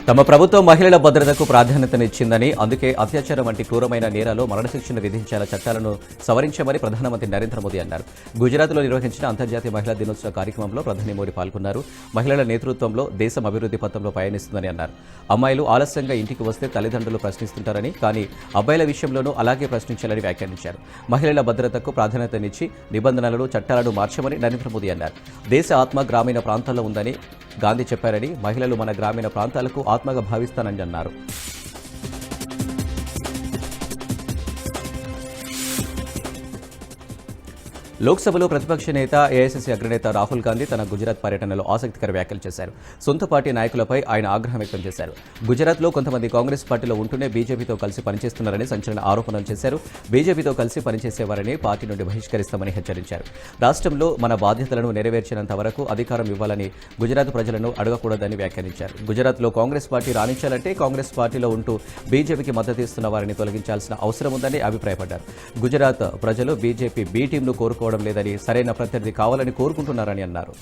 తమ ప్రభుత్వం మహిళల భద్రతకు ప్రాధాన్యతనిచ్చిందని, అందుకే అత్యాచారం వంటి క్రూరమైన నేరాలు మరణశిక్షను విధించేలా చట్టాలను సవరించామని ప్రధానమంత్రి నరేంద్ర మోదీ అన్నారు. గుజరాత్లో నిర్వహించిన అంతర్జాతీయ మహిళా దినోత్సవ కార్యక్రమంలో ప్రధాని మోదీ పాల్గొన్నారు. మహిళల నేతృత్వంలో దేశం అభివృద్ధి పథంలో పయనిస్తుందని అన్నారు. అమ్మాయిలు ఆలస్యంగా ఇంటికి వస్తే తల్లిదండ్రులు ప్రశ్నిస్తుంటారని, కానీ అబ్బాయిల విషయంలోనూ అలాగే ప్రశ్నించాలని వ్యాఖ్యానించారు. మహిళల భద్రతకు ప్రాధాన్యతనిచ్చి నిబంధనలను, చట్టాలను మార్చామని నరేంద్ర మోదీ అన్నారు. దేశ ఆత్మ గ్రామీణ ప్రాంతాల్లో ఉందని గాంధీ చెప్పారని, మహిళలు మన గ్రామీణ ప్రాంతాలకు ఆత్మగా భావిస్తానని అన్నారు. లోక్సభలో ప్రతిపక్ష నేత, ఏఐసీసీ అగ్రనేత రాహుల్ గాంధీ తన గుజరాత్ పర్యటనలో ఆసక్తికర వ్యాఖ్యలు చేశారు. సొంత పార్టీ నాయకులపై ఆయన ఆగ్రహం వ్యక్తం చేశారు. గుజరాత్లో కొంతమంది కాంగ్రెస్ పార్టీలో ఉంటూనే బీజేపీతో కలిసి పనిచేస్తున్నారని సంచలన ఆరోపణలు చేశారు. బీజేపీతో కలిసి పనిచేసేవారని పార్టీ నుండి బహిష్కరిస్తామని హెచ్చరించారు. రాష్ట్రంలో మన బాధ్యతలను నెరవేర్చినంత వరకు అధికారం ఇవ్వాలని గుజరాత్ ప్రజలను అడగకూడదని వ్యాఖ్యానించారు. గుజరాత్లో కాంగ్రెస్ పార్టీ రాణించాలంటే కాంగ్రెస్ పార్టీలో ఉంటూ బీజేపీకి మద్దతు ఇస్తున్న వారిని తొలగించాల్సిన అవసరం ఉందని అభిప్రాయపడ్డారు. గుజరాత్ ప్రజలు బీజేపీ బీ టీంను కోరుకోవడం లేదని, సరైన ప్రత్యర్థి కావాలని కోరుకుంటున్నారని అన్నారు.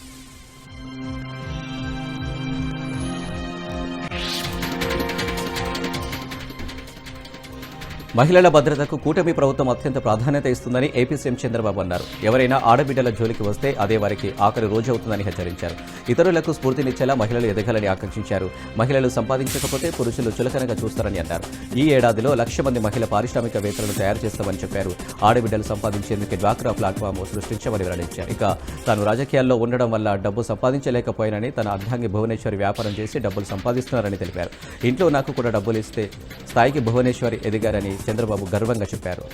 మహిళల భద్రతకు కూటమి ప్రభుత్వం అత్యంత ప్రాధాన్యత ఇస్తుందని ఏపీ సీఎం చంద్రబాబు అన్నారు. ఎవరైనా ఆడబిడ్డల జోలికి వస్తే అదే వారికి ఆఖరి రోజు అవుతుందని హెచ్చరించారు. ఇతరులకు స్ఫూర్తినిచ్చేలా మహిళలు ఎదగాలని ఆకాంక్షించారు. మహిళలు సంపాదించకపోతే పురుషులు చులకనగా చూస్తారని అన్నారు. ఈ ఏడాదిలో 1,00,000 మంది మహిళా పారిశ్రామికవేత్తలను తయారు చేస్తామని చెప్పారు. ఆడబిడ్డలు సంపాదించేందుకు డ్వాక్రా ప్లాట్ఫామ్ సృష్టించామని వెల్లడించారు. ఇక తాను రాజకీయాల్లో ఉండడం వల్ల డబ్బు సంపాదించలేకపోయానని, తన అర్ధాంగి భువనేశ్వరి వ్యాపారం చేసి డబ్బులు సంపాదిస్తున్నారని తెలిపారు. ఇంట్లో నాకు కూడా డబ్బులు ఇస్తే స్థాయికి భువనేశ్వరి ఎదిగారని చంద్రబాబు గర్వంగా చెప్పారు.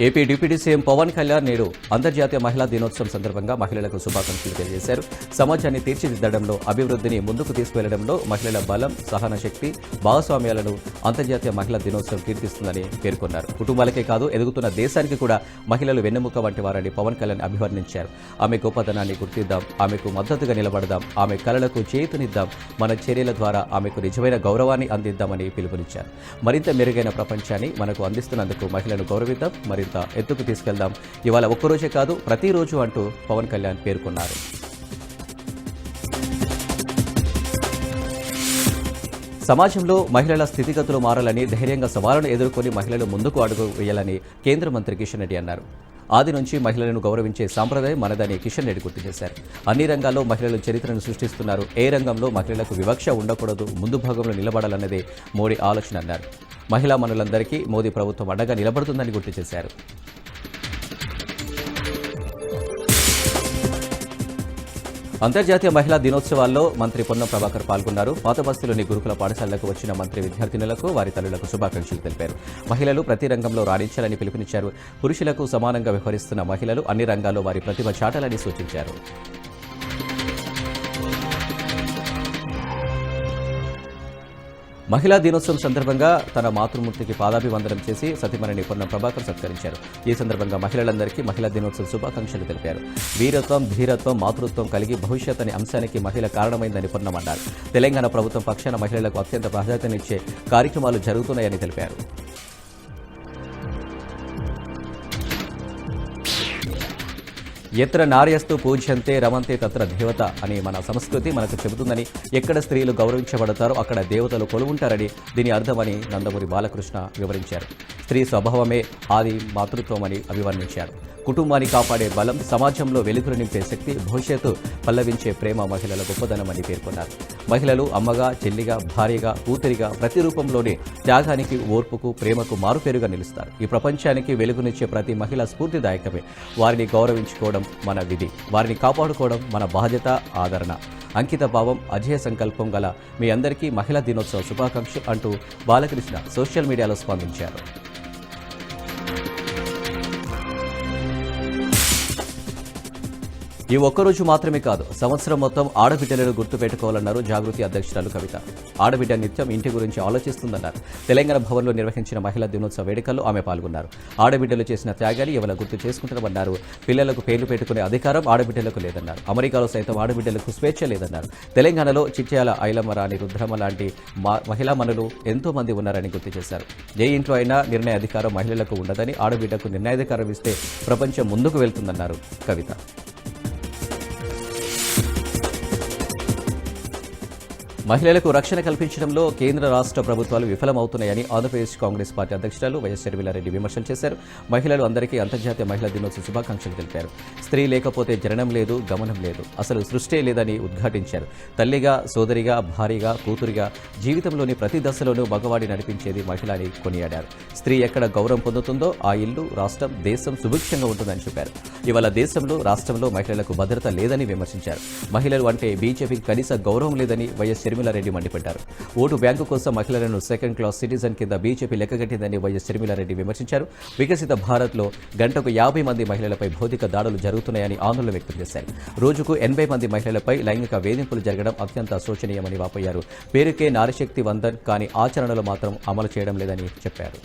AP deputy CM Pawan Kalyan నేడు అంతర్జాతీయ మహిళా దినోత్సవం సందర్భంగా మహిళలకు శుభాకాంక్షలు తెలియజేశారు. సమాజాన్ని తీర్చిదిద్దడంలో, అభివృద్ధిని ముందుకు తీసుకువెళ్లడంలో మహిళల బలం, సహన శక్తి, భాగస్వామ్యాలను అంతర్జాతీయ మహిళా దినోత్సవం కీర్తిస్తుందని పేర్కొన్నారు. కుటుంబాలకే కాదు, ఎదుగుతున్న దేశానికి కూడా మహిళలు వెన్నెముక వంటి వారని పవన్ కళ్యాణ్ అభివర్ణించారు. ఆమె గొప్పతనాన్ని గుర్తిద్దాం, ఆమెకు మద్దతుగా నిలబడదాం, ఆమె కలలకు చేతునిద్దాం, మన చర్యల ద్వారా ఆమెకు నిజమైన గౌరవాన్ని అందిద్దామని పిలుపునిచ్చారు. మరింత మెరుగైన ప్రపంచాన్ని మనకు అందిస్తున్నందుకు మహిళను గౌరవిద్దాం, మరింత ఎత్తుకు తీసుకెళ్దాం. ఇవాళ ఒక్కరోజే కాదు, ప్రతిరోజు అంటూ పవన్ కళ్యాణ్ పేర్కొన్నారు. సమాజంలో మహిళల స్థితిగతులు మారాలని, ధైర్యంగా సవాళ్లను ఎదుర్కొని మహిళలు ముందుకు అడుగు వేయాలని కేంద్ర మంత్రి కిషన్ రెడ్డి అన్నారు. ఆది నుంచి మహిళలను గౌరవించే సాంప్రదాయం మనదని కిషన్ రెడ్డి గుర్తు చేశారు. అన్ని రంగాల్లో మహిళలు చరిత్రను సృష్టిస్తున్నారు. ఏ రంగంలో మహిళలకు వివక్ష ఉండకూడదు, ముందు భాగంలో నిలబడాలన్నదే మోడీ ఆలోచన అన్నారు. మహిళా మనులందరికీ మోదీ ప్రభుత్వం అండగా నిలబడుతుందని గుర్తు చేశారు. అంతర్జాతీయ మహిళా దినోత్సవాల్లో మంత్రి పొన్నం ప్రభాకర్ పాల్గొన్నారు. పాతబస్తీలోని గురుకుల పాఠశాలలకు వచ్చిన మంత్రి విద్యార్థినులకు, వారి తల్లులకు శుభాకాంక్షలు తెలిపారు. మహిళలు ప్రతి రంగంలో రాణించాలని పిలుపునిచ్చారు. పురుషులకు సమానంగా వ్యవహరిస్తున్న మహిళలు అన్ని రంగాల్లో వారి ప్రతిభ చాటాలని సూచించారు. మహిళా దినోత్సవం సందర్భంగా తన మాతృమూర్తికి పాదాభివందనం చేసి సతీమణిని పొన్నం ప్రభాకర్ సత్కరించారు. ఈ సందర్భంగా మహిళలందరికీ మహిళా దినోత్సవ శుభాకాంక్షలు తెలిపారు. వీరత్వం, ధీరత్వం, మాతృత్వం కలిగి భవిష్యత్ అనే అంశానికి మహిళ కారణమైందని పొన్నం అన్నారు. తెలంగాణ ప్రభుత్వం పక్షాన మహిళలకు అత్యంత ప్రాధాన్యతనిచ్చే కార్యక్రమాలు జరుగుతున్నాయని తెలిపారు. ఎత్ర నార్యస్తు పూజ్యంతే రమంతే తత్ర దేవత అని మన సంస్కృతి మనకు చెబుతుందని, ఎక్కడ స్త్రీలు గౌరవించబడతారో అక్కడ దేవతలు కొలువుంటారని దీని అర్థమని నందమూరి బాలకృష్ణ వివరించారు. స్త్రీ స్వభావమే ఆది మాతృత్వమని అభివర్ణించారు. కుటుంబాన్ని కాపాడే బలం, సమాజంలో వెలుగులు నింపే శక్తి, భవిష్యత్తు పల్లవించే ప్రేమ మహిళల గొప్పదనమని పేర్కొన్నారు. మహిళలు అమ్మగా, చెల్లిగా, భార్యగా, కూతురిగా ప్రతి రూపంలోనే త్యాగానికి, ఓర్పుకు, ప్రేమకు మారుపేరుగా నిలుస్తారు. ఈ ప్రపంచానికి వెలుగునిచ్చే ప్రతి మహిళ స్ఫూర్తిదాయకమే. వారిని గౌరవించుకోవడం మన విధి, వారిని కాపాడుకోవడం మన బాధ్యత, ఆదరణ. అంకిత భావం, అజేయ సంకల్పం గల మీ అందరికీ మహిళా దినోత్సవ శుభాకాంక్షలు అంటూ బాలకృష్ణ సోషల్ మీడియాలో స్పందించారు. ఈ ఒక్కరోజు మాత్రమే కాదు, సంవత్సరం మొత్తం ఆడబిడ్డలను గుర్తుపెట్టుకోవాలన్నారు జాగృతి అధ్యక్షురాలు కవిత. ఆడబిడ్డ నిత్యం ఇంటి గురించి ఆలోచిస్తుందన్నారు. తెలంగాణ భవన్లో నిర్వహించిన మహిళా దినోత్సవ వేడుకల్లో ఆమె పాల్గొన్నారు. ఆడబిడ్డలు చేసిన త్యాగాన్ని ఎవరు గుర్తు చేసుకుంటారన్నారు. పిల్లలకు పేర్లు పెట్టుకునే అధికారం ఆడబిడ్డలకు లేదన్నారు. అమెరికాలో సైతం ఆడబిడ్డలకు స్వేచ్ఛ లేదన్నారు. తెలంగాణలో చిట్యాల ఐలమ్మ, రాణి రుద్రమ్మ లాంటి మహిళా మనులు ఎంతో మంది ఉన్నారని గుర్తు చేశారు. ఏ ఇంట్లో అయినా నిర్ణయ అధికారం మహిళలకు ఉండదని, ఆడబిడ్డకు నిర్ణయాధికారం ఇస్తే ప్రపంచం ముందుకు వెళ్తుందన్నారు కవిత. మహిళలకు రక్షణ కల్పించడంలో కేంద్ర రాష్ట్ర ప్రభుత్వాలు విఫలమవుతున్నాయని ఆంధ్రప్రదేశ్ కాంగ్రెస్ పార్టీ అధ్యక్షురాలు వైఎస్ షర్మిలారెడ్డి విమర్శలు చేశారు. మహిళలు అందరికీ అంతర్జాతీయ మహిళా దినోత్సవ శుభాకాంక్షలు తెలిపారు. స్త్రీ లేకపోతే జననం లేదు, గమనం లేదు, అసలు సృష్టే లేదని ఉద్ఘాటించారు. తల్లిగా, సోదరిగా, భార్యగా, కూతురిగా జీవితంలోని ప్రతి దశలోనూ మగవాడి నడిపించేది మహిళ అని కొనియాడారు. స్త్రీ ఎక్కడ గౌరవం పొందుతుందో ఆ ఇల్లు, రాష్ట్రం, దేశం సుభిక్షంగా ఉంటుందని చెప్పారు. ఇవాళ దేశంలో, రాష్ట్రంలో మహిళలకు భద్రత లేదని విమర్శించారు. మహిళలు అంటే బీజేపీకి కనీస గౌరవం లేదని వైఎస్ షర్మిలారెడ్డి మండిపడ్డారు. ఓటు బ్యాంకు కోసం మహిళలను సెకండ్ క్లాస్ సిటిజన్ కింద బీజేపీ లెక్కగట్టిందని వైఎస్ షర్మిలారెడ్డి విమర్శించారు. వికసిత భారత్లో గంటకు 50 మంది మహిళలపై భౌతిక దాడులు జరుగుతున్నాయని ఆందోళన వ్యక్తం చేశారు. రోజుకు 80 మంది మహిళలపై లైంగిక వేధింపులు జరగడం అత్యంత శోచనీయమని వాపోయారు. పేరుకే నారీశక్తి వందన్ కానీ ఆచరణలో మాత్రం అమలు చేయడం లేదని చెప్పారు.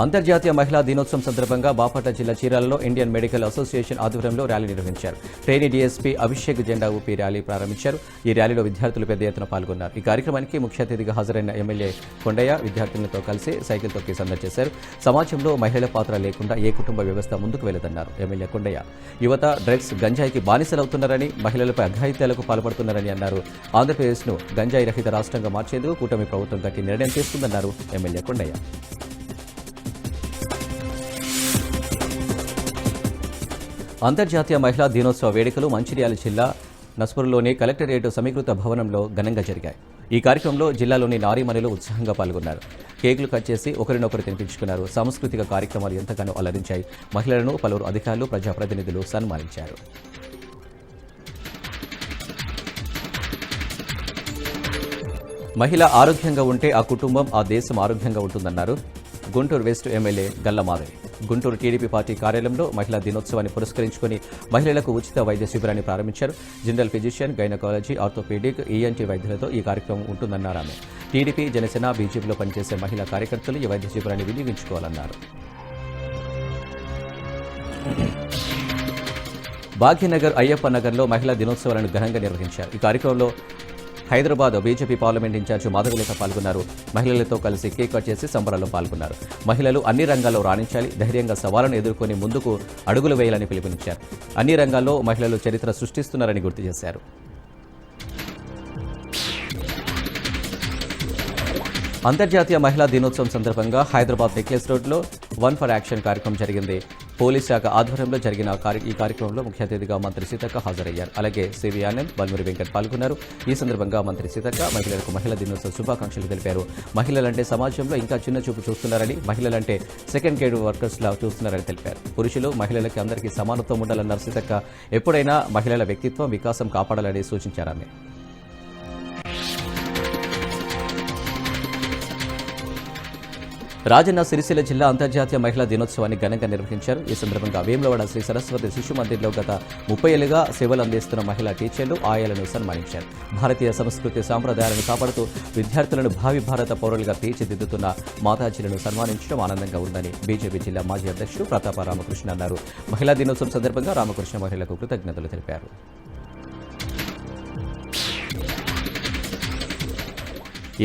అంతర్జాతీయ మహిళా దినోత్సవం సందర్భంగా బాపట్ల జిల్లా చీరాలలో ఇండియన్ మెడికల్ అసోసియేషన్ ఆధ్వర్యంలో ర్యాలీ నిర్వహించారు. ట్రైనీ డీఎస్పీ అభిషేక్ జెండా ఊపి ర్యాలీ ప్రారంభించారు. ఈ ర్యాలీలో విద్యార్థులు పెద్ద ఎత్తున పాల్గొన్నారు. ఈ కార్యక్రమానికి ముఖ్య అతిథిగా హాజరైన ఎమ్మెల్యే కొండయ్య విద్యార్థులతో కలిసి సైకిల్ తొక్కి సందడి చేశారు. సమాజంలో మహిళల పాత్ర లేకుండా ఏ కుటుంబ వ్యవస్థ ముందుకు వెళ్లదన్నారు ఎమ్మెల్యే కొండయ్య. యువత డ్రగ్స్, గంజాయికి బానిసలవుతున్నారని, మహిళలపై అఘాయిత్యాలకు పాల్పడుతున్నారని అన్నారు. ఆంధ్రప్రదేశ్ను గంజాయి రహిత రాష్ట్రంగా మార్చేందుకు కూటమి ప్రభుత్వం గట్టి నిర్ణయం తీసుకుందన్నారు ఎమ్మెల్యే కొండయ్య. అంతర్జాతీయ మహిళా దినోత్సవ వేడుకలు మంచిర్యాల జిల్లా నస్పూర్లోని కలెక్టరేట్ సమీకృత భవనంలో ఘనంగా జరిగాయి. ఈ కార్యక్రమంలో జిల్లాలోని నారీమణులు ఉత్సాహంగా పాల్గొన్నారు. కేకులు కట్ చేసి ఒకరినొకరు తినిపించుకున్నారు. సాంస్కృతిక కార్యక్రమాలు ఎంతగానో అలరించాయి. మహిళలను పలువురు అధికారులు, ప్రజాప్రతినిధులు సన్మానించారు. మహిళ ఆరోగ్యంగా ఉంటే ఆ కుటుంబం, ఆ దేశం ఆరోగ్యంగా ఉంటుందన్నారు Guntur west MLA Galla Madhavi. Guntur TDP party కార్యాలయంలో మహిళా దినోత్సవాన్ని పురస్కరించుకుని మహిళలకు ఉచిత వైద్య శిబిరాన్ని ప్రారంభించారు. General physician, gynaecology, orthopaedic, ENT వైద్యులతో ఈ కార్యక్రమం ఉంటుందన్నారు ఆమె. టీడీపీ, జనసేన, బీజేపీలో పనిచేసే మహిళా కార్యకర్తలు ఈ వైద్య శిబిరాన్ని వినియోగించుకోవాలన్నారు. భాగ్యనగర్, అయ్యప్ప నగర్లో మహిళా దినోత్సవాలను ఘనంగా నిర్వహించారు. ఈ కార్యక్రమంలో హైదరాబాద్ బీజేపీ పార్లమెంట్ ఇన్ఛార్జి మాధవలేఖ పాల్గొన్నారు. మహిళలతో కలిసి కేక్ కట్ చేసి సంబరాల్లో పాల్గొన్నారు. మహిళలు అన్ని రంగాల్లో రాణించాలి, ధైర్యంగా సవాళ్లను ఎదుర్కొని ముందుకు అడుగులు వేయాలని పిలుపునిచ్చారు. అన్ని రంగాల్లో మహిళలు చరిత్ర సృష్టిస్తున్నారని గుర్తు చేశారు. అంతర్జాతీయ మహిళా దినోత్సవం సందర్భంగా హైదరాబాద్ నెక్లెస్ రోడ్లో వన్ ఫర్ యాక్షన్ కార్యక్రమం జరిగింది. పోలీస్ శాఖ ఆధ్వర్యంలో జరిగిన ఈ కార్యక్రమంలో ముఖ్య అతిథిగా మంత్రి సీతక్క హాజరయ్యారు. అలాగే సివి ఆనంద్, బల్మూరి వెంకట్ పాల్గొన్నారు. ఈ సందర్భంగా మంత్రి సీతక్క మహిళలకు మహిళా దినోత్సవ శుభాకాంక్షలు తెలిపారు. మహిళలంటే సమాజంలో ఇంకా చిన్న చూపు చూస్తున్నారని, మహిళలంటే సెకండ్ గ్రేడ్ వర్కర్స్లా చూస్తున్నారని తెలిపారు. పురుషులు, మహిళలకి అందరికీ సమానత్వం ఉండాలన్నారు సీతక్క. ఎప్పుడైనా మహిళల వ్యక్తిత్వం, వికాసం కాపాడాలని సూచించారు ఆమె. రాజన్న సిరిసిల్ల జిల్లా అంతర్జాతీయ మహిళా దినోత్సవాన్ని ఘనంగా నిర్వహించారు. ఈ సందర్భంగా వేములవాడ శ్రీ సరస్వతి శిశు మందిర్లో గత 30 ఏళ్లుగా సేవలు అందిస్తున్న మహిళా టీచర్లు, ఆయాలను సన్మానించారు. భారతీయ సంస్కృతి, సాంప్రదాయాలను కాపాడుతూ విద్యార్థులను భావి భారత పౌరులుగా తీర్చిదిద్దుతున్న మాతాజీలను సన్మానించడం ఆనందంగా ఉందని బీజేపీ జిల్లా మాజీ అధ్యక్షుడు ప్రతాప రామకృష్ణ అన్నారు. మహిళా దినోత్సవం సందర్భంగా రామకృష్ణ మహిళలకు కృతజ్ఞతలు తెలిపారు.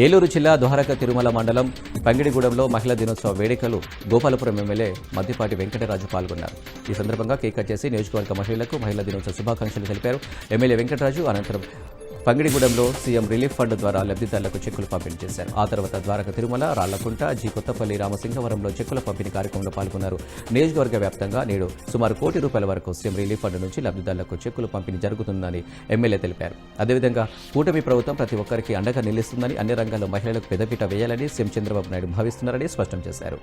ఏలూరు జిల్లా ద్వారకా తిరుమల మండలం పంగిడిగూడెంలో మహిళా దినోత్సవ వేడుకలు గోపాలపురం ఎమ్మెల్యే మద్దిపాటి వెంకటరాజు పాల్గొన్నారు. ఈ సందర్భంగా కేక్ కట్ చేసి నియోజకవర్గ మహిళలకు మహిళా దినోత్సవ శుభాకాంక్షలు తెలిపారు. ఎమ్మెల్యే వెంకటరాజు అనంతరం పంగిడిగూడెంలో సీఎం రిలీఫ్ ఫండ్ ద్వారా లబ్ధిదారులకు చెక్కులు పంపిణీ చేశారు. ఆ తర్వాత ద్వారకా తిరుమల, రాళ్లకుంట, కొత్తపల్లి, రామసింగవరంలో చెక్కుల పంపిణీ కార్యక్రమంలో పాల్గొన్నారు. నియోజకవర్గ వ్యాప్తంగా నేడు సుమారు ₹1 కోటి వరకు సీఎం రిలీఫ్ ఫండ్ నుంచి లబ్ధిదారులకు చెక్కులు పంపిణీ జరుగుతుందని ఎమ్మెల్యే తెలిపారు. అదేవిధంగా కూటమి ప్రభుత్వం ప్రతి ఒక్కరికి అండగా నిలుస్తుందని, అన్ని రంగాల్లో మహిళలకు పెద్దపీట వేయాలని సీఎం చంద్రబాబు నాయుడు భావిస్తున్నారని స్పష్టం చేశారు.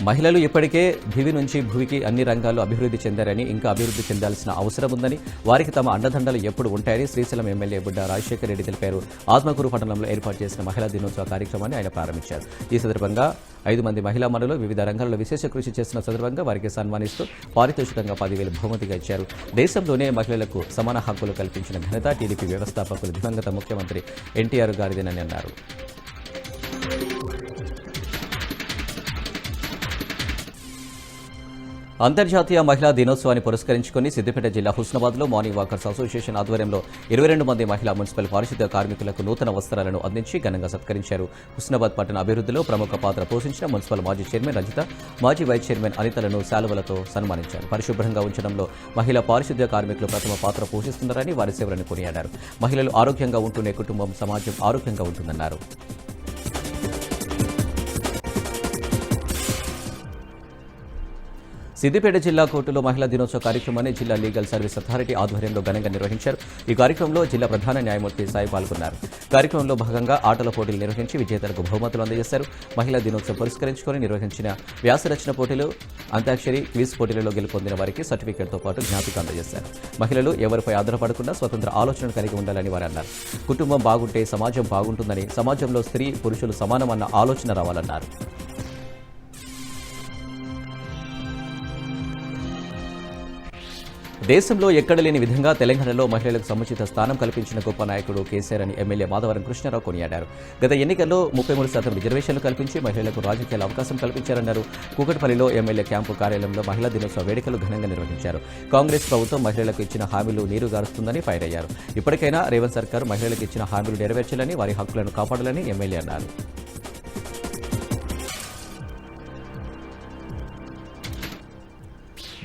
మహిళలు ఇప్పటికే దివి నుంచి భూమికి అన్ని రంగాల్లో అభివృద్ధి చెందారని, ఇంకా అభివృద్ధి చెందాల్సిన అవసరం ఉందని, వారికి తమ అండదండలు ఎప్పుడు ఉంటాయని శ్రీశైలం ఎమ్మెల్యే బుడ్డ రాజశేఖర రెడ్డి తెలిపారు. ఆత్మకూరు పట్టణంలో ఏర్పాటు చేసిన మహిళా దినోత్సవ కార్యక్రమాన్ని ఆయన ప్రారంభించారు. ఈ సందర్భంగా 5 మంది మహిళా మనులు వివిధ రంగాల్లో విశేష కృషి చేసిన సందర్భంగా వారికి సన్మానిస్తూ పారితోషికంగా 10,000 బహుమతిగా ఇచ్చారు. దేశంలోనే మహిళలకు సమాన హక్కులు కల్పించిన ఘనత టీడీపీ వ్యవస్థాపకులు దివంగత ముఖ్యమంత్రి ఎన్టీఆర్ గారిదేనని అన్నారు. అంతర్జాతీయ మహిళా దినోత్సవాన్ని పురస్కరించుకుని సిద్దిపేట జిల్లా హుస్నాబాద్లో మార్నింగ్ వాకర్స్ అసోసియేషన్ ఆధ్వర్యంలో 22 మంది మహిళా మున్సిపల్ పారిశుద్ధ్య కార్మికులకు నూతన వస్త్రాలను అందించి ఘనంగా సత్కరించారు. హుస్నాబాద్ పట్టణ అభివృద్ధిలో ప్రముఖ పాత్ర పోషించిన మున్సిపల్ మాజీ చైర్మన్ రజిత, మాజీ వైస్ చైర్మన్ అనితలను శాలువలతో సన్మానించారు. పరిశుభ్రంగా ఉంచడంలో మహిళా పారిశుద్ధ్య కార్మికులు ప్రథమ పాత్ర పోషిస్తున్నారని వారి సేవలను కొనియాడారు. మహిళలు ఆరోగ్యంగా ఉంటూనే కుటుంబం, సమాజం ఆరోగ్యంగా ఉంటుందన్నారు. సిద్దిపేట జిల్లా కోర్టులో మహిళా దినోత్సవ కార్యక్రమాన్ని జిల్లా లీగల్ సర్వీస్ అథారిటీ ఆధ్వర్యంలో ఘనంగా నిర్వహించారు. ఈ కార్యక్రమంలో జిల్లా ప్రధాన న్యాయమూర్తి సాయి పాల్గొన్నారు. కార్యక్రమంలో భాగంగా ఆటల పోటీలు నిర్వహించి విజేతలకు బహుమతులు అందజేశారు. మహిళా దినోత్సవం పురస్కరించుకొని నిర్వహించిన వ్యాసరచన పోటీలు, అంతాక్షరి, క్విజ్ పోటీలలో గెలుపొందిన వారికి సర్టిఫికేట్తో పాటు జ్ఞాపిక అందజేశారు. మహిళలు ఎవరిపై ఆధారపడకుండా స్వతంత్ర ఆలోచనలు కలిగి ఉండాలని వారు అన్నారు. కుటుంబం బాగుంటే సమాజం బాగుంటుందని, సమాజంలో స్త్రీ పురుషులు సమానమన్న ఆలోచన రావాలన్నారు. దేశంలో ఎక్కడ లేని విధంగా తెలంగాణలో మహిళలకు సముచిత స్థానం కల్పించిన గొప్ప నాయకుడు కేసీఆర్ అని ఎమ్మెల్యే మాధవరం కృష్ణారావు కొనియాడారు. గత ఎన్నికల్లో 33% రిజర్వేషన్లు కల్పించి మహిళలకు రాజకీయాల అవకాశం కల్పించారన్నారు. కూకట్పల్లిలో ఎమ్మెల్యే క్యాంపు కార్యాలయంలో మహిళా దినోత్సవ వేడుకలు ఘనంగా నిర్వహించారు. కాంగ్రెస్ ప్రభుత్వం మహిళలకు ఇచ్చిన హామీలు నీరుగారుస్తుందని ఫైర్ అయ్యారు. ఇప్పటికైనా రేవంత్ సర్కార్ మహిళలకు ఇచ్చిన హామీలు నెరవేర్చాలని, వారి హక్కులను కాపాడాలని ఎమ్మెల్యే అన్నారు.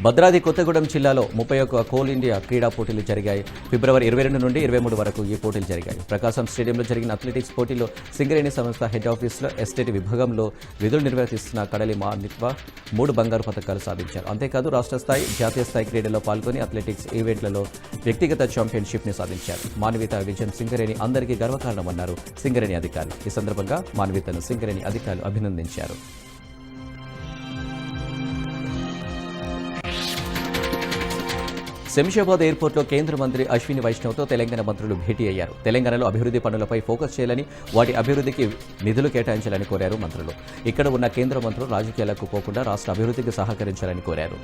భద్రాద్రి కొత్తగూడెం జిల్లాలో 31 కోల్ ఇండియా క్రీడా పోటీలు జరిగాయి. ఫిబ్రవరి 22 నుండి 23 వరకు ఈ పోటీలు జరిగాయి. ప్రకాశం స్టేడియంలో జరిగిన అథ్లెటిక్స్ పోటీలో సింగరేణి సంస్థ హెడ్ ఆఫీసులో ఎస్టేట్ విభాగంలో విధులు నిర్వర్తిస్తున్న కడలి మానిత్వ 3 బంగారు పతకాలు సాధించారు. అంతేకాదు రాష్ట్ర స్థాయి, జాతీయ స్థాయి క్రీడల్లో పాల్గొని అథ్లెటిక్స్ ఈవెంట్లలో వ్యక్తిగత ఛాంపియన్షిప్ని సాధించారు. మాన్విత విజయం సింగరేణి అందరికీ గర్వకారణమన్నారు సింగరేణి అధికారులు. ఈ సందర్భంగా మాన్వితను సింగరేణి అధికారులు అభినందించారు. శంషాబాద్ ఎయిర్పోర్ట్లో కేంద్ర మంత్రి అశ్విని వైష్ణవ్తో తెలంగాణ మంత్రులు భేటీ అయ్యారు. తెలంగాణలో అభివృద్ధి పనులపై ఫోకస్ చేయాలని, వాటి అభివృద్ధికి నిధులు కేటాయించాలని కోరారు మంత్రులు. ఇక్కడ ఉన్న కేంద్ర మంత్రులు రాజకీయాలకు పోకుండా రాష్ట్ర అభివృద్ధికి సహకరించాలని కోరారు.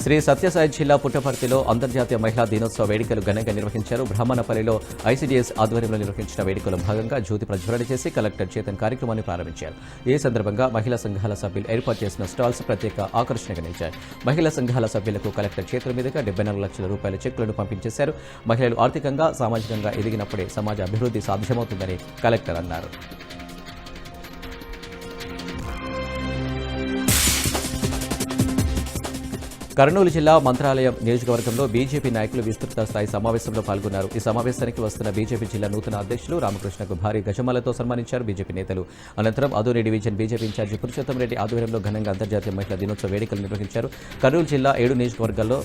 శ్రీ సత్యసాయి జిల్లా పుట్టపర్తిలో అంతర్జాతీయ మహిళా దినోత్సవ వేడుకలు ఘనంగా నిర్వహించారు. బ్రహ్మణపల్లిలో ఐసీడీఎస్ ఆధ్వర్యంలో నిర్వహించిన వేడుకలో భాగంగా జ్యోతి ప్రజ్వలన చేసి కలెక్టర్ చేతన్ కార్యక్రమాన్ని ప్రారంభించారు. ఈ సందర్భంగా మహిళా సంఘాల సభ్యులు ఏర్పాటు చేసిన స్టాల్స్ ప్రత్యేక ఆకర్షణగా నిలిచాయి. మహిళా సంఘాల సభ్యులకు కలెక్టర్ చేతుల మీదుగా 74 లక్షల రూపాయల చెక్కులను పంపించేశారు. మహిళలు ఆర్థికంగా, సామాజికంగా ఎదిగినప్పుడే సమాజ అభివృద్ధి సాధ్యమవుతుందని కలెక్టర్ అన్నారు. కర్నూలు జిల్లా మంత్రాలయం నియోజకవర్గంలో బీజేపీ నాయకులు విస్తృత స్థాయి సమావేశంలో పాల్గొన్నారు. ఈ సమావేశానికి వస్తున్న బీజేపీ జిల్లా నూతన అధ్యక్షులు రామకృష్ణకు భారీ గజమాలతో సన్మానించారు బీజేపీ నేతలు. అనంతరం Adoni division BJP incharge Purushottam Reddy ఆధ్వర్యంలో ఘనంగా అంతర్జాతీయ మహిళా దినోత్సవ వేడుకలు నిర్వహించారు. కర్నూలు జిల్లా 7 నియోజకవర్గాల్లో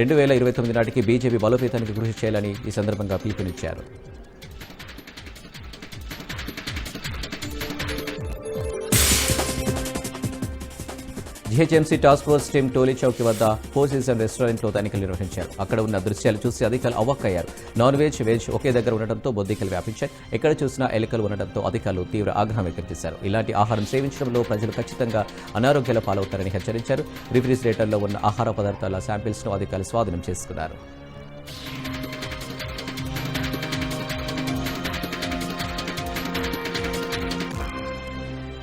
2029 నాటికి బీజేపీ బలోపేతానికి కృషి చేయాలని ఈ సందర్భంగా పిలుపునిచ్చారు. GHMC task force team Toli Chowk వద్ద 4 సీజన్ రెస్టారెంట్లో తనిఖీలు నిర్వహించారు. అక్కడ ఉన్న దృశ్యాలు చూసి అధికారులు అవాక్కయ్యారు. నాన్ వెజ్, వెజ్ ఒకే దగ్గర ఉండటంతో బొద్దికలు వ్యాపించాయి. ఎక్కడ చూసినా ఎలుకలు ఉండటంతో అధికారులు తీవ్ర ఆగ్రహం వ్యక్తం చేశారు. ఇలాంటి ఆహారం సేవించడంలో ప్రజలు ఖచ్చితంగా అనారోగ్యాల పాలవుతారని హెచ్చరించారు. రిఫ్రిజిరేటర్లో ఉన్న ఆహార పదార్థాల శాంపిల్స్ను అధికారులు స్వాధీనం చేసుకున్నారు.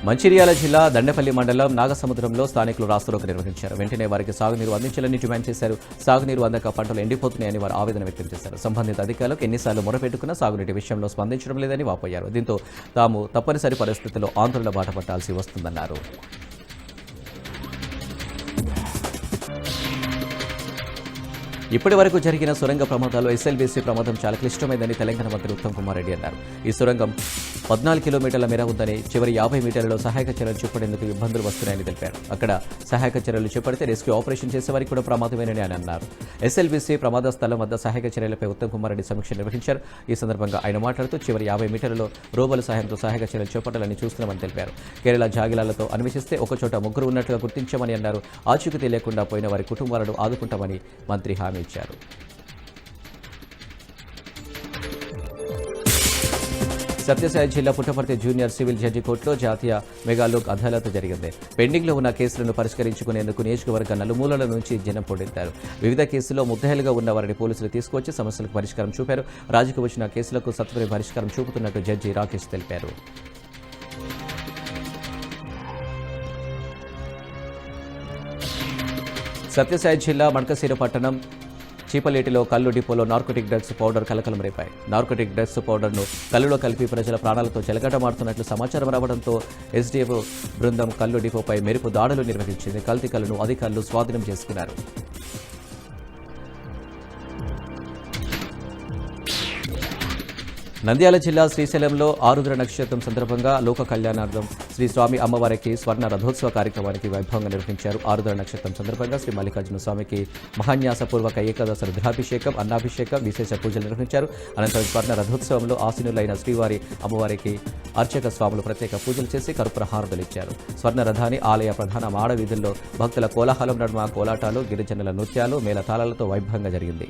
మంచిర్యాల జిల్లా దండపల్లి మండలం నాగసముద్రంలో స్థానికులు రాస్తారోకో నిర్వహించారు. వెంటనే వారికి సాగునీరు అందించాలని డిమాండ్ చేశారు. సాగునీరు అందక పంటలు ఎండిపోతున్నాయని వారు ఆవేదన వ్యక్తం చేశారు. సంబంధిత అధికారులకు ఎన్నిసార్లు మొరపెట్టుకున్నా సాగునీటి విషయంలో స్పందించడం లేదని వాపోయారు. దీంతో తాము తప్పనిసరి పరిస్థితుల్లో ఆందోళన బాట పట్టాల్సి వస్తుందన్నారు. ఇప్పటి వరకు జరిగిన సొరంగ ప్రమాదాల్లో ఎస్ఎల్బీసీ ప్రమాదం చాలా క్లిష్టమైందని తెలంగాణ మంత్రి ఉత్తమ్ కుమార్ రెడ్డి అన్నారు. ఈ సొరంగం 14 కిలోమీటర్ల మేర ఉందని, చివరి 50 మీటర్లలో సహాయక చర్యలు చేపట్టేందుకు ఇబ్బందులు వస్తున్నాయని తెలిపారు. అక్కడ సహాయక చర్యలు చేపడితే రెస్క్యూ ఆపరేషన్ చేసేవారికి కూడా ప్రమాదమేనని ఆయన అన్నారు. ఎస్ఎల్బీసీ ప్రమాద స్థలం వద్ద సహాయక చర్యలపై ఉత్తమ్ కుమార్ రెడ్డి సమీక్ష నిర్వహించారు. ఈ సందర్భంగా ఆయన మాట్లాడుతూ చివరి 50 మీటర్లలో రోబోల సహాయంతో సహాయక చర్యలు చేపట్టాలని చూస్తున్నామని తెలిపారు. కేరళ జాగిలాలతో అన్వేషిస్తే ఒకచోట ముగ్గురు ఉన్నట్లుగా గుర్తించామని అన్నారు. ఆచూకీ తెలియకుండా పోయిన వారి కుటుంబాలను ఆదుకుంటామని మంత్రి హామీ ఇచ్చారు. సత్యసాయి జిల్లా పుట్టపర్తి జూనియర్ సివిల్ జడ్జి కోర్టులో జాతీయ మెగా లోక్ అదాలత్ జరిగింది. పెండింగ్లో ఉన్న కేసులను పరిష్కరించుకునేందుకు నియోజకవర్గ నలుమూలల నుంచి జనం పోటెత్తారు. వివిధ కేసుల్లో ముద్దాయిలుగా ఉన్న వారిని పోలీసులు తీసుకొచ్చి సమస్యలకు పరిష్కారం చూపారు. రాజుకు వచ్చిన కేసులకు సత్వర పరిష్కారం చూపుతున్నట్టు జడ్జి రాకేష్ తెలిపారు. సత్యసాయి జిల్లా మడకశీర పట్టణం చీపలేటిలో కల్లు డిపోలో నార్కోటిక్ డ్రగ్స్ పౌడర్ కలకలం రేపాయి. నార్కోటిక్ డ్రగ్స్ పౌడర్ను కల్లులో కలిపి ప్రజల ప్రాణాలతో చెలగాటమాడుతున్నట్లు సమాచారం రావడంతో ఎస్డీఎఫ్ బృందం కల్లు డిపోపై మెరుపు దాడులు నిర్వహించింది. కల్తీ కల్లును అధికారులు స్వాధీనం చేసుకున్నారు. నంద్యాల జిల్లా శ్రీశైలంలో ఆరుద్ర నక్షత్రం సందర్భంగా లోక కళ్యాణార్థం శ్రీ స్వామి అమ్మవారికి స్వర్ణ రథోత్సవ కార్యక్రమానికి వైభవంగా నిర్వహించారు. ఆరుద్ర నక్షత్రం సందర్భంగా శ్రీ మల్లికార్జున స్వామికి మహాన్యాసపూర్వక ఏకాదశ రుద్రాభిషేకం, అన్నాభిషేకం, విశేష పూజలు నిర్వహించారు. అనంతరం స్వర్ణ రథోత్సవంలో ఆసీనులైన శ్రీవారి అమ్మవారికి అర్చక స్వాములు ప్రత్యేక పూజలు చేసి కర్పూర హారతులిచ్చారు. స్వర్ణ రథాన్ని ఆలయ ప్రధాన మాడ వీధుల్లో భక్తుల కోలాహలం నడుమ కోలాటాలు, గిరిజనుల నృత్యాలు, మేళతాళాలతో వైభవంగా జరిగింది.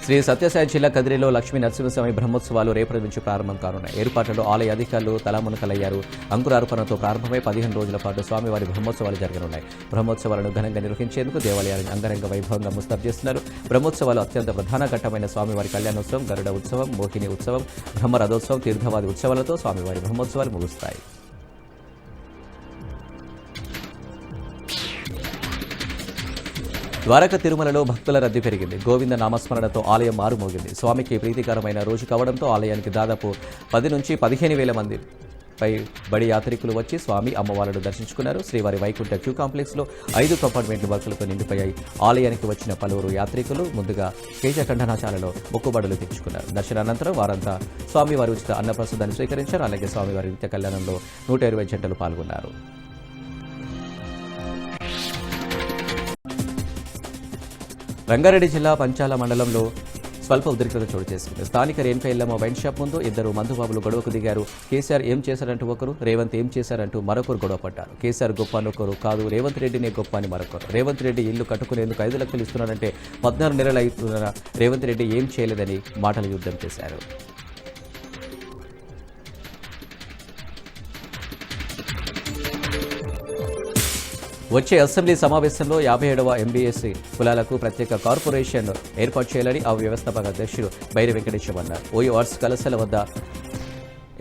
శ్రీ సత్యసాయి జిల్లా కదిరిలో లక్ష్మీ నరసింహస్వామి బ్రహ్మోత్సవాలు రేపటి నుంచి ప్రారంభం కానున్నాయి. ఏర్పాట్లలో ఆలయ అధికారులు తలామునకలయ్యారు. అంకురార్పణతో ప్రారంభమై 15 రోజుల పాటు స్వామివారి బ్రహ్మోత్సవాలు జరగనున్నాయి. బ్రహ్మోత్సవాలను ఘనంగా నిర్వహించేందుకు దేవాలయాలను అంగరంగ వైభవంగా ముస్తాబు చేస్తున్నారు. బ్రహ్మోత్సవాలు అత్యంత ప్రధాన ఘట్టమైన స్వామివారి కళ్యాణోత్సవం, గరుడ ఉత్సవం, మోహిని ఉత్సవం, బ్రహ్మ రథోత్సవం, తీర్థవాది ఉత్సవాలతో స్వామివారి బ్రహ్మోత్సవాలు ముగుస్తాయి. ద్వారక తిరుమలలో భక్తుల రద్దీ పెరిగింది. గోవింద నామస్మరణతో ఆలయం మారుమోగింది. స్వామికి ప్రీతికరమైన రోజు కావడంతో ఆలయానికి దాదాపు 10 నుంచి 15 వేల మంది బడి యాత్రికులు వచ్చి స్వామి అమ్మవారిని దర్శించుకున్నారు. శ్రీవారి వైకుంఠ క్యూ కాంప్లెక్స్లో 5 కంపార్ట్మెంట్లు భక్తులతో నిండిపోయాయి. ఆలయానికి వచ్చిన పలువురు యాత్రికులు ముందుగా కేశఖండనాశాలలో మొక్కుబడులు తెచ్చుకున్నారు. దర్శనానంతరం వారంతా స్వామివారి ఉచిత అన్నప్రసాదాన్ని స్వీకరించారు. అలాగే స్వామివారి నిత్య కళ్యాణంలో 120 జంటలు పాల్గొన్నారు. రంగారెడ్డి జిల్లా పంచాల మండలంలో స్వల్ప ఉద్రిక్తత చోటు చేసుకుంది. స్థానిక రేణుక ఎల్లమ్మ వైన్ షాప్ ముందు ఇద్దరు మందుబాబులు గొడవకు దిగారు. కేసీఆర్ ఏం చేశారంటూ ఒకరు, రేవంత్ ఏం చేశారంటూ మరొకరు గొడవ పడ్డారు. కేసీఆర్ గొప్ప అని ఒకరు, కాదు రేవంత్ రెడ్డినే గొప్ప అని మరొకరు. రేవంత్ రెడ్డి ఇల్లు కట్టుకునేందుకు 5 లక్షలు ఇస్తున్నారంటే 14 నెలలు అవుతున్న రేవంత్ రెడ్డి ఏం చేయలేదని మాటల యుద్ధం చేశారు. వచ్చే అసెంబ్లీ సమావేశంలో 57వ ఎంబీఎస్సీ కులాలకు ప్రత్యేక కార్పొరేషన్ ఏర్పాటు చేయాలని ఆ వ్యవస్థాపక అధ్యక్షుడు బైరి వెంకటేశ్వర అన్నారు. ఓయూఆర్స్ కలసల వద్ద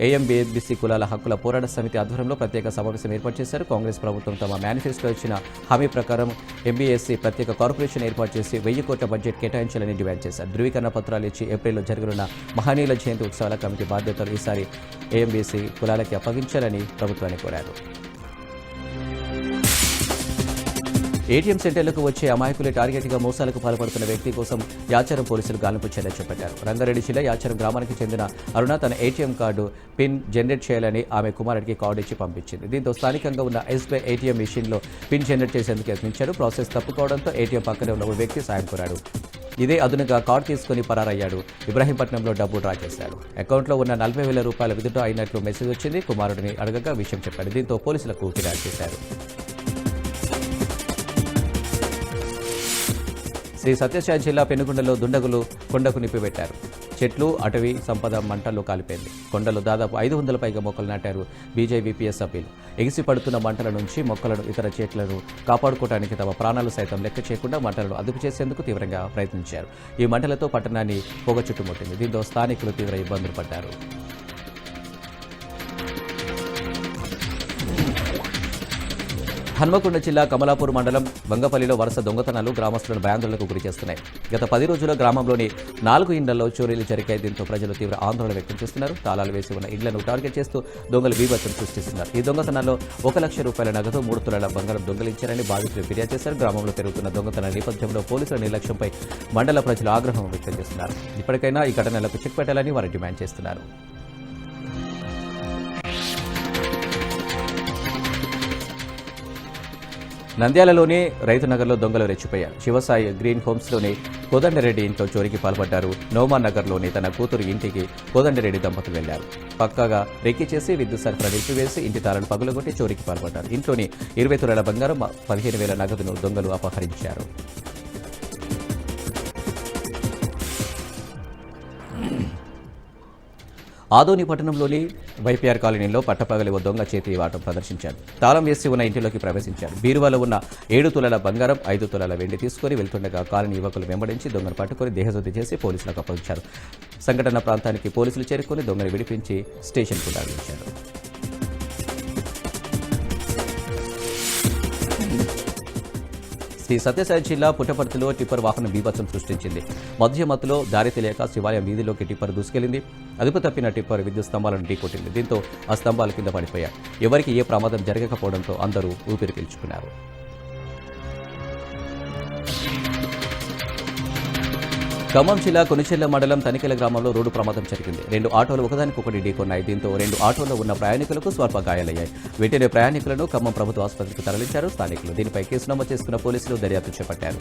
ఏఎంబీఎస్సీ కులాల హక్కుల పోరాట సమితి ఆధ్వర్యంలో ప్రత్యేక సమావేశం ఏర్పాటు చేశారు. కాంగ్రెస్ ప్రభుత్వం తమ మేనిఫెస్టోలో ఇచ్చిన హామీ ప్రకారం ఎంబీఎస్సీ ప్రత్యేక కార్పొరేషన్ ఏర్పాటు చేసి 1000 కోట్ల బడ్జెట్ కేటాయించాలని డిమాండ్ చేశారు. ధృవీకరణ పత్రాలు ఇచ్చి ఏప్రిల్లో జరగనున్న మహనీయుల జయంతి ఉత్సవాల కమిటీ బాధ్యతలు ఈసారి ఏఎంబీఎస్సీ కులాలకి అప్పగించాలని ప్రభుత్వాన్ని కోరారు. ఏటీఎం సెంటర్లకు వచ్చే అమాయకులే టార్గెట్గా మోసాలకు పాల్పడుతున్న వ్యక్తి కోసం యాచారం పోలీసులు గాలింపు చర్య చేపట్టారు. రంగారెడ్డి జిల్లా యాచారం గ్రామానికి చెందిన అరుణ తన ఏటీఎం కార్డు పిన్ జనరేట్ చేయాలని ఆమె కుమారుడికి కార్డు ఇచ్చి పంపించింది. దీంతో స్థానికంగా ఉన్న ఎస్బీఐ ఏటీఎం మెషిన్లో పిన్ జనరేట్ చేసేందుకు యత్నించారు. ప్రాసెస్ తప్పుకోవడంతో ఏటీఎం పక్కనే ఉన్న ఓ వ్యక్తి సాయం కోరాడు. ఇదే అదునుగా కార్డు తీసుకుని పరారయ్యాడు. ఇబ్రాహీంపట్నంలో డబ్బు డ్రా చేశాడు. అకౌంట్లో ఉన్న 40,000 రూపాయల విత్డ్రా అయినట్లు మెసేజ్ వచ్చింది. కుమారుడిని అడగగా విషయం చెప్పాడు. దీంతో పోలీసులకు ఫిర్యాదు చేశారు. శ్రీ సత్యసాయి జిల్లా పెనుగొండలో దుండగులు కొండకు నిప్పిపెట్టారు. చెట్లు, అటవీ సంపద మంటల్లో కాలిపోయింది. కొండలో దాదాపు 500 పైగా మొక్కలు నాటారు బీజేపీఎస్ సభ్యులు. ఎగిసి పడుతున్న మంటల నుంచి మొక్కలను, ఇతర చెట్లను కాపాడుకోవడానికి తమ ప్రాణాలు సైతం లెక్క చేయకుండా మంటలను అదుపు చేసేందుకు తీవ్రంగా ప్రయత్నించారు. ఈ మంటలతో పట్టణాన్ని పొగ చుట్టుముట్టింది. దీంతో స్థానికులు తీవ్ర ఇబ్బందులు పడ్డారు. హన్మకొండ జిల్లా కమలాపూర్ మండలం బంగపల్లిలో వరుస దొంగతనాలు గ్రామస్తులను భయాందోళనకు గురి చేస్తున్నాయి. గత 10 రోజుల్లో గ్రామంలోని 4 ఇండ్లలో చోరీలు జరిగాయి. దీంతో ప్రజలు తీవ్ర ఆందోళన వ్యక్తం చేస్తున్నారు. తాళాలు వేసి ఉన్న ఇండ్లను టార్గెట్ చేస్తూ దొంగలు బీభత్సం సృష్టిస్తున్నారు. ఈ దొంగతనాల్లో 1 లక్ష రూపాయల నగదు, 3 తులాల బంగారం దొంగలించారని బాధితులు ఫిర్యాదు చేశారు. గ్రామంలో పెరుగుతున్న దొంగతనాల నేపథ్యంలో పోలీసుల నిర్లక్ష్యంపై మండల ప్రజలు ఆగ్రహం వ్యక్తం చేస్తున్నారు. ఇప్పటికైనా ఈ ఘటనలకు చెక్ పెట్టాలని వారు డిమాండ్ చేస్తున్నారు. నంద్యాలలోని రైతునగర్లో దొంగలు రెచ్చిపోయారు. శివసాయి గ్రీన్ హోమ్స్లోని కోదండరెడ్డి ఇంట్లో చోరీకి పాల్పడ్డారు. నోమాన్ నగర్లోని తన కూతురు ఇంటికి కోదండరెడ్డి దంపతులు వెళ్లారు. పక్కాగా రెక్కి చేసి విద్యుత్ సరఫరా నిలిపివేసి ఇంటి తాళాలు పగులగొట్టి చోరీకి పాల్పడ్డారు. ఇంట్లోని 20 తులాల బంగారం, 15,000 నగదును దొంగలు అపహరించారు. ఆదోని పట్టణంలోని వైపీఆర్ కాలనీలో పట్టపగలి ఓ దొంగ చేతి ఆటం ప్రదర్శించాడు. తాళం వేసి ఉన్న ఇంటిలోకి ప్రవేశించాడు. బీరువాలో ఉన్న 7 తులాల బంగారం, 5 తులాల వెండి తీసుకుని వెళ్తుండగా కాలనీ యువకులు వెంబడించి దొంగను పట్టుకుని దేహశుద్ధి చేసి పోలీసులకు అప్పగించారు. సంఘటన ప్రాంతానికి పోలీసులు చేరుకుని దొంగను విడిపించి స్టేషన్కు తరలించారు. శ్రీ సత్యసాయి జిల్లా పుట్టపర్తిలో టిప్పర్ వాహనం బీభత్సం సృష్టించింది. మధ్య మత్తులో దారి తెలియక శివాలయం వీధిలోకి టిప్పర్ దూసుకెళ్లింది. అదుపు తప్పిన టిప్పర్ విద్యుత్ స్తంభాలను ఢీకొట్టింది. దీంతో ఆ స్తంభాల కింద పడిపోయాయి. ఎవరికి ఏ ప్రమాదం జరగకపోవడంతో అందరూ ఊపిరి పీల్చుకున్నారు. ఖమ్మం జిల్లా కొనిచెర్ల మండలం తనికెల గ్రామంలో రోడ్డు ప్రమాదం జరిగింది. 2 ఆటోలు ఒకదానికొకటి ఢీకొన్నాయి. దీంతో 2 ఆటోల్లో ఉన్న ప్రయాణికులకు స్వల్ప గాయాలయ్యాయి. వెంటనే ప్రయాణికులను ఖమ్మం ప్రభుత్వ ఆసుపత్రికి తరలించారు స్థానికులు. దీనిపై కేసు నమోదు చేసుకున్న పోలీసులు దర్యాప్తు చేపట్టారు.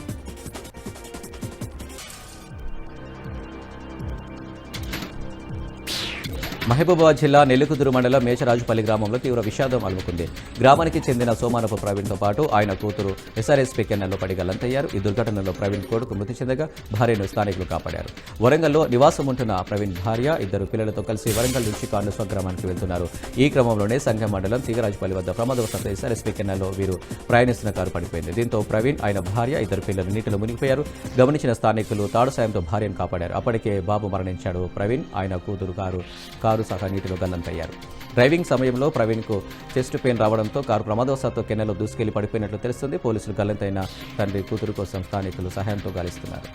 మహబూబాబాద్ జిల్లా నెల్లికుదురు మండలం మేచరాజుపల్లి గ్రామంలో తీవ్ర విషాదం అలుముకుంది. గ్రామానికి చెందిన సోమానపు ప్రవీణ్తో పాటు ఆయన కూతురు ఎస్ఆర్ఎస్పీ కెనాల్లో పడి గల్లంతయ్యారు. ఈ దుర్ఘటనలో ప్రవీణ్ కొడుకు మృతి చెందగా భార్యను స్థానికులు కాపాడారు. వరంగల్లో నివాసం ఉంటున్న ప్రవీణ్ భార్య, 2 పిల్లలతో కలిసి వరంగల్ నుంచి కారు స్వగ్రామానికి వెళ్తున్నారు. ఈ క్రమంలోనే సంఘం మండలం తీగరాజుపల్లి వద్ద ప్రమాదవశాత్తు ఎస్ఆర్ఎస్పీ కెనాల్లో వీరు ప్రయాణిస్తున్న కారు పడిపోయింది. దీంతో ప్రవీణ్, ఆయన భార్య, 2 పిల్లలు నీటిలో మునిగిపోయారు. గమనించిన స్థానికులు తాడు సాయంతో భార్యను కాపాడారు. అప్పటికే బాబు మరణించాడు. ప్రవీణ్, ఆయన కూతురు కారు సహా నీటిలో గల్లంతయ్యారు. డ్రైవింగ్ సమయంలో ప్రవీణ్కు చెస్ట్ పెయిన్ రావడంతో కారు ప్రమాదవశాత్తు కెనాల్లో దూసుకెళ్లి పడిపోయినట్లు తెలుస్తుంది. పోలీసులు గల్లంతైన తండ్రి, కూతురు కోసం స్థానికులు సహాయంతో గాలిస్తున్నారు.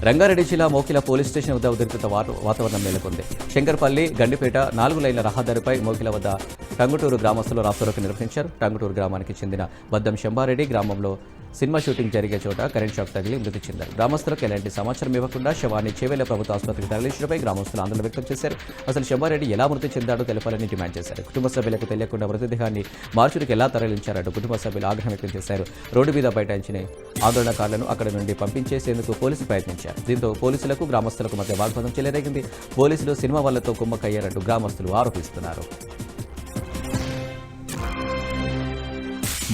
రంగారెడ్డి జిల్లా మోకిల పోలీస్ స్టేషన్ వద్ద ఉద్రిక్తత వాతావరణం నెలకొంది. శంకర్పల్లి గండిపేట 4 లైన్ల రహదారిపై మోకిల వద్ద టంగుటూరు గ్రామస్తులు రాస్తారోకో నిర్వహించారు. టంగుటూరు గ్రామానికి చెందిన బద్దం శంబారెడ్డి గ్రామంలో సినిమా షూటింగ్ జరిగే చోట కరెంట్ షాక్ తగిలి మృతి చెందారు. గ్రామస్తులకు ఎలాంటి సమాచారం ఇవ్వకుండా శవాన్ని చేవెళ్ల ప్రభుత్వ ఆసుపత్రికి తరలించడంపై గ్రామస్తులు ఆందోళన వ్యక్తం చేశారు. అసలు శంబారెడ్డి ఎలా మృతి చెందాడో తెలపాలని డిమాండ్ చేశారు. కుటుంబ సభ్యులకు తెలియకుండా మృతదేహాన్ని మార్చురికి ఎలా తరలించారంటూ కుటుంబ సభ్యులు ఆగ్రహం వ్యక్తం చేశారు. రోడ్డు మీద బైఠాయించిన ఆందోళనకారులను అక్కడి నుండి పంపించేసేందుకు పోలీసులు ప్రయత్నించారు. దీంతో పోలీసులకు గ్రామస్తులకు మధ్య వాగ్వాదం చెలరేగింది. పోలీసులు సినిమా వాళ్లతో కుమ్మక్కయ్యారంటూ గ్రామస్తులు ఆరోపిస్తున్నారు.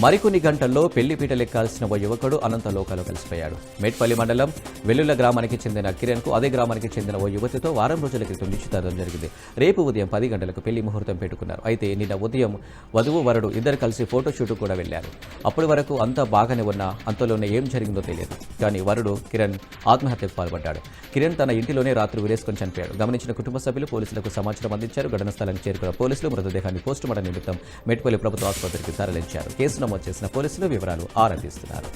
మరికొన్ని గంటల్లో పెళ్లిపీటలెక్కాల్సిన ఓ యువకుడు అనంతలోకాలో కలిసిపోయాడు. మేట్పల్లి మండలం వెల్లుల గ్రామానికి చెందిన కిరణ్కు అదే గ్రామానికి చెందిన ఓ యువతితో వారం రోజుల క్రితం నిశ్చితార్థం జరిగింది. రేపు ఉదయం 10 గంటలకు పెళ్లి ముహూర్తం పెట్టుకున్నారు. అయితే నిన్న ఉదయం వధువు వరుడు ఇద్దరు కలిసి ఫోటోషూట్ కూడా వెళ్లారు. అప్పటి వరకు అంతా బాగానే ఉన్నా అంతలోనే ఏం జరిగిందో తెలియదు. కానీ వరుడు కిరణ్ ఆత్మహత్యకు పాల్పడ్డాడు. కిరణ్ తన ఇంటిలోనే రాత్రి ఉరేసుకొని చనిపోయాడు. గమనించిన కుటుంబ సభ్యులు పోలీసులకు సమాచారం అందించారు. ఘటనా స్థలానికి చేరుకున్న పోలీసులు మృతదేహాన్ని పోస్టుమార్టం నిమిత్తం మేట్పల్లి ప్రభుత్వ ఆసుపత్రికి తరలించారు. కేసు నమోదు చేసిన పోలీసులు వివరాలు ఆరా తీస్తున్నారు.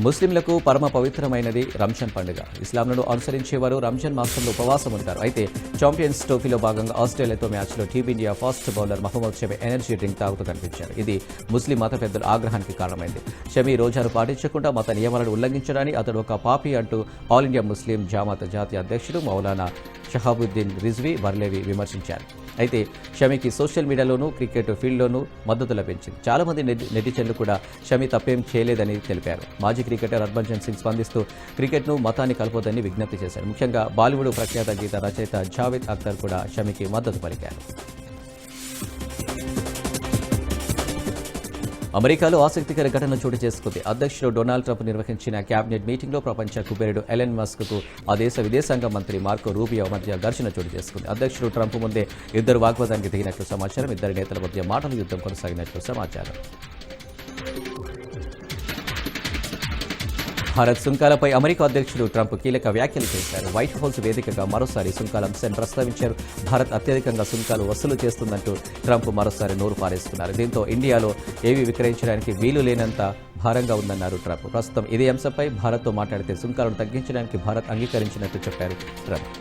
ముస్లింలకు పరమ పవిత్రమైనది రంజాన్ పండుగ. ఇస్లాంలను అనుసరించేవారు రంజాన్ మాసంలో ఉపవాసం ఉంటారు. అయితే ఛాంపియన్స్ ట్రోఫీలో భాగంగా ఆస్ట్రేలియాతో మ్యాచ్లో team India fast bowler Mohammed Shami energy drink తాగుతూ కనిపించారు. ఇది ముస్లిం మత పెద్దల ఆగ్రహానికి కారణమైంది. షమి రోజాను పాటించకుండా మత నియమాలను ఉల్లంఘించడాన్ని అతడు ఒక పాపి అంటూ ఆల్ ఇండియా ముస్లిం జామాత్ జాతీయ అధ్యక్షుడు మౌలానా షహాబుద్దీన్ రిజ్వీ వర్లేవి విమర్శించారు. అయితే షమికి సోషల్ మీడియాలోనూ క్రికెట్ ఫీల్డ్లోనూ మద్దతు లభించింది. చాలా మంది నెటిజన్లు కూడా షమి తప్పేం చేయలేదని తెలిపారు. మాజీ క్రికెటర్ హర్భజన్ సింగ్ స్పందిస్తూ క్రికెట్ను మతాన్ని కలపొద్దని విజ్ఞప్తి చేశారు. ముఖ్యంగా బాలీవుడ్ ప్రఖ్యాత గీత రచయిత జావేద్ అఖ్తర్ కూడా షమికి మద్దతు పలికారు. అమెరికాలో ఆసక్తికర ఘటన చోటు చేసుకుంది. అధ్యక్షుడు డొనాల్డ్ ట్రంప్ నిర్వహించిన కేబినెట్ మీటింగ్లో ప్రపంచ కుబేరుడు ఎలన్ మస్క్కు ఆ దేశ విదేశాంగ మంత్రి మార్కో రూబియో మధ్య ఘర్షణ చోటు చేసుకుంది. అధ్యక్షుడు ట్రంప్ ముందే ఇద్దరు వాగ్వాదానికి దిగినట్లు సమాచారం. ఇద్దరు నేతల మధ్య మాటల యుద్ధం కొనసాగినట్లు సమాచారం. భారత్ సుంకాలపై అమెరికా అధ్యక్షుడు ట్రంప్ కీలక వ్యాఖ్యలు చేశారు. వైట్ హౌస్ వేదికగా మరోసారి సుంకాల అంశాన్ని ప్రస్తావించారు. భారత్ అత్యధికంగా సుంకాలు వసూలు చేస్తుందంటూ ట్రంప్ మరోసారి నోరు పారేస్తున్నారు. దీంతో ఇండియాలో ఏవి విక్రయించడానికి వీలు లేనంత భారంగా ఉందన్నారు ట్రంప్. ప్రస్తుతం ఇదే అంశంపై భారత్తో మాట్లాడితే సుంకాలను తగ్గించడానికి భారత్ అంగీకరించినట్టు చెప్పారు ట్రంప్.